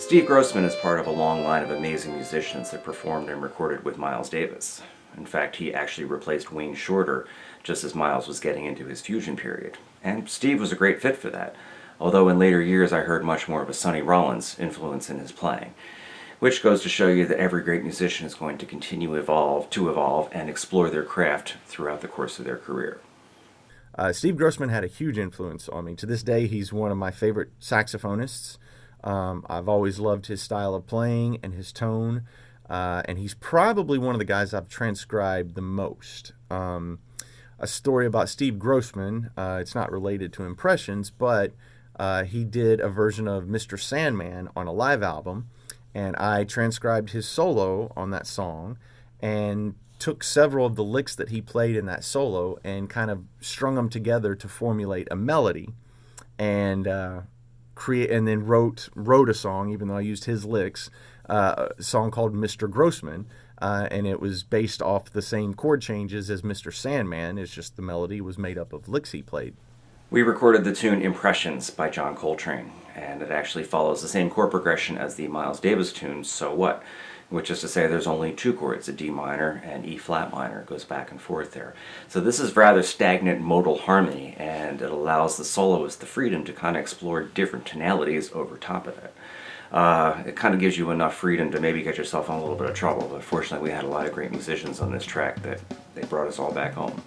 Steve Grossman is part of a long line of amazing musicians that performed and recorded with Miles Davis. In fact, he actually replaced Wayne Shorter just as Miles was getting into his fusion period. And Steve was a great fit for that, although in later years I heard much more of a Sonny Rollins influence in his playing. Which goes to show you that every great musician is going to continue to evolve and explore their craft throughout the course of their career. Steve Grossman had a huge influence on me. To this day, he's one of my favorite saxophonists. I've always loved his style of playing and his tone, and he's probably one of the guys I've transcribed the most. A story about Steve Grossman, it's not related to Impressions, but he did a version of Mr. Sandman on a live album, and I transcribed his solo on that song and took several of the licks that he played in that solo and kind of strung them together to formulate a melody, and then wrote a song, even though I used his licks, a song called Mr. Grossman, and it was based off the same chord changes as Mr. Sandman. It's just the melody was made up of licks he played. We recorded the tune Impressions by John Coltrane, and it actually follows the same chord progression as the Miles Davis tune, So What? Which is to say there's only two chords, a D minor and E flat minor. It goes back and forth there. So this is rather stagnant modal harmony, and it allows the soloist the freedom to kind of explore different tonalities over top of it. It kind of gives you enough freedom to maybe get yourself in a little bit of trouble, but fortunately we had a lot of great musicians on this track that they brought us all back home.